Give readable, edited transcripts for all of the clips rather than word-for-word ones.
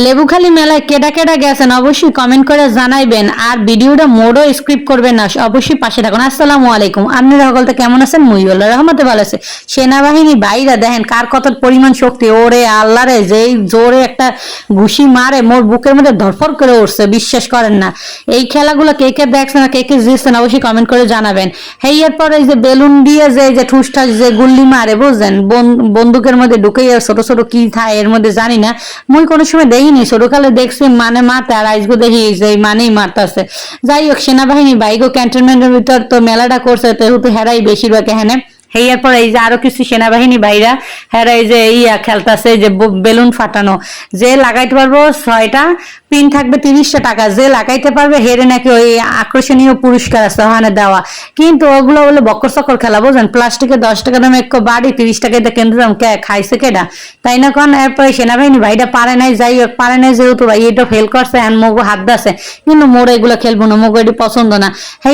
লেবুখালী মেলায় কেডা কেডা গেছেন অবশ্যই কমেন্ট করে জানাইবেন। আর ভিডিওটা মোড়ও স্ক্রিপ্ট করবেন না, অবশ্যই পাশে থাকুন। আসসালামু আলাইকুম, আপনারা সকলতে কেমন আছেন? মুইউল্লাহ রহমতে ভালো আছে। সেনাবাহিনী বাইরা দেখেন কার কত পরিমাণ শক্তি, ওরে আল্লাহ রে, যেই জোরে একটা ঘুষি মারে মোর বুকের মধ্যে ধরফর করে উঠছে, বিশ্বাস করেন না। এই খেলাগুলো কে কে দেখছেন, কে কে জিতছেন অবশ্যই কমেন্ট করে জানাবেন। হ্যাঁ, এরপর এই যে বেলুন দিয়ে যে ঠুসঠাস যে গুল্লি মারে বুঝছেন, বন্দুকের মধ্যে ঢুকে ছোট ছোট কি থাকে এর মধ্যে জানি না, মুই কোনো সময় দেখিনি, ছোটকালে দেখছি মানে মারতে, আর আইসগো দেখি যে মানেই মারতেছে। যাই হোক, সেনাবাহিনী বাইগো ক্যান্টনমেন্টের ভিতর তো মেলাটা করছে, তো হেরাই বেশিরভাগ এখানে। এরপর এই যে আরো কিছু সেনাবাহিনী বাইরা হেরা এই যে খেলতেছে যে বেলুন ফাটানো, যে লাগাইতে পারবো 6টা পিন থাকবে 30টা টাকা, যে লাগাইতে পারবে হেরে নাকি ওই আকর্ষণীয় পুরস্কার আছে ওখানে দেওয়া। কিন্তু ওগুলো বলে বকর চক্কর খেলা বুঝেন, প্লাস্টিকে 10 টাকা দামে এক বাড়ি 30 টাকায় কেন্দ্র দাম খাইছে কেডা, তাই না কোন? এরপরে সেনাবাহিনী ভাইটা পারে নাই, যাই হোক পারে নাই যেহেতু ভাই এটা ফেল করছে, এন্ড মগু হাত দাসে, কিন্তু মোড়ে এগুলো খেলবো না, মগু এটি পছন্দ না।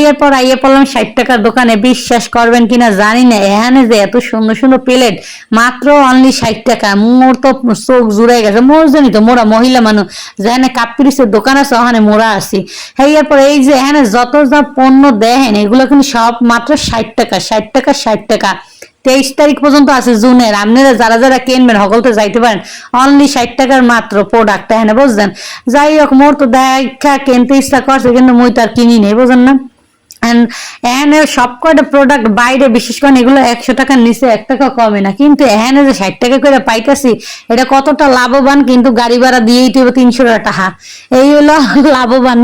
এরপর আইয়ে পড়লাম 60 টাকার দোকানে, বিশ্বাস করবেন কিনা জানি না, এখানে যে এত সুন্দর সুন্দর প্লেট মাত্র অনলি 60 টাকা, মোর তো চোখ জুড়ে গেছে। মোর জানি তো মোরা মহিলা মানুষ, যেখানে কাপ পিরিসের দোকান আছে ওখানে মোরা আছি। এরপর এই যে এখানে যত যা পণ্য দেখেন এগুলো কিন্তু সব মাত্র 60 টাকা, 60 টাকা, 60 টাকা। 23 তারিখ পর্যন্ত আছে জুনের, আপনারা যারা যারা কিনবেন সকলতে যাইতে পারেন, অনলি 60 টাকার মাত্র প্রোডাক্ট, হ্যাঁ বুঝলেন। যাই হোক, মোর তো দেখা কিনতে ইচ্ছা করছে, কিন্তু মুই তো আর কিনি নেই, বুঝলেন না। এখানে সব কয়টা প্রোডাক্ট বাইরে, বিশেষ করে এগুলো 100 টাকার নিচে 1 টাকা কমে না, কিন্তু এখানে যে 60 টাকা করে পাইতেছি, এটা কতটা লাভবান, কিন্তু গাড়ি ভাড়া দিয়েই তো 300 টাকা, এই হলো লাভবান।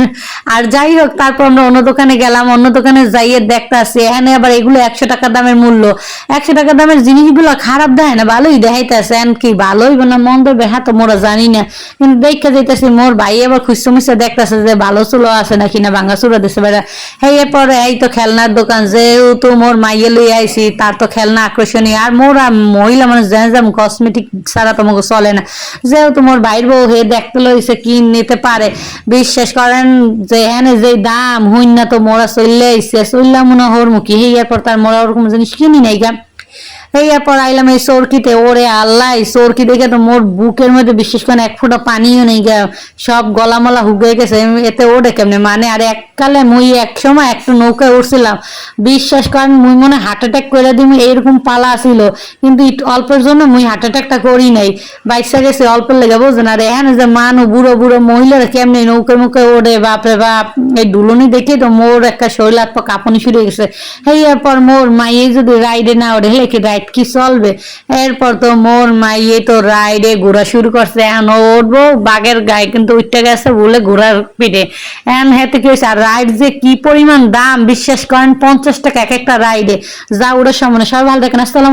আর যাই হোক, তারপর আমরা অন্য দোকানে গেলাম, অন্য দোকানে যাইয়ে দেখতে আসছি এখানে আবার এগুলো 100 টাকা দামের মূল্য। 100 টাকা দামের জিনিসগুলো খারাপ দেয় না, ভালোই দেখাইতেছে, কি ভালোই না মন্দ বেহা তো মোরা জানি না, কিন্তু দেখা যাইতেছি মোর ভাই আবার খুঁজতে মুছতে দেখতেছে যে ভালো চুলো আছে নাকি না ভাঙা চুলো দিচ্ছে বেড়া। এরপর এই তো খেলনার দোকান, যেহেতু মোর মাইয়ে লই আইছি, তার তো খেলনা আকর্ষণীয়, আর মোর মহিলা মানুষ যেন কসমেটিক ছাড়া তোমাকে চলে না, যেহেতু মোর ভাইয়ের বউ হে দেখতে লইছে কি নিতে পারে। বিশ্বাস করেন যে এখানে যে দাম হইন না, তো মোরা চললে আইছে, চললাম মনে হর মুখী। এরপর তার মোরা ওরকম জিনিস কিনি নাই গা। এরপর আইলাম এই চরকিতে, ওরে আল্লাহ, এই চরকি দেখে তো মোর বুকের মধ্যে বিশ্বাস করেন 1 ফোঁটা পানিও নেই গা, সব গলামালা হুগে গেছে, এতে ওড়ে কেমনে মানে। আর এককালে মুই এক সময় একটা নৌকায় উঠছিলাম, বিশ্বাস করেন মুই মনে হার্ট অ্যাটাক করে দিই, এইরকম পালা ছিল, কিন্তু অল্পের জন্য মুই হার্ট অ্যাটাকটা করি নাই, বাইসা গেছে অল্পের লেগে, বুঝলেন। আর এখানে যে মানুষ বুড়ো বুড়ো মহিলারা কেমনে নৌকায় মুখে ওড়ে, বাপরে বাপ, এই ডুলুনি দেখে তো মোর একটা শরীর হাত পা কাঁপুনি শুরু হয়ে গেছে। এরপর মোর মাইয়ে যদি রাইডে না ওঠে হলে কি রাইড কি চলবে। এরপর তো মোর মাইয়ে তো রাইডে ঘোরা শুরু করছে, এখন উঠবো বাঘের গায়ে, কিন্তু উঠতে গেছে বলে ঘোড়ার পিঠে, এখন হেতে কি হয়েছে। আর রাইড যে কি পরিমাণ দাম, বিশ্বাস করেন 50 টাকা এক একটা রাইডে, যা ওটার সামনে। সবাই ভালো দেখেন, আসসালাম।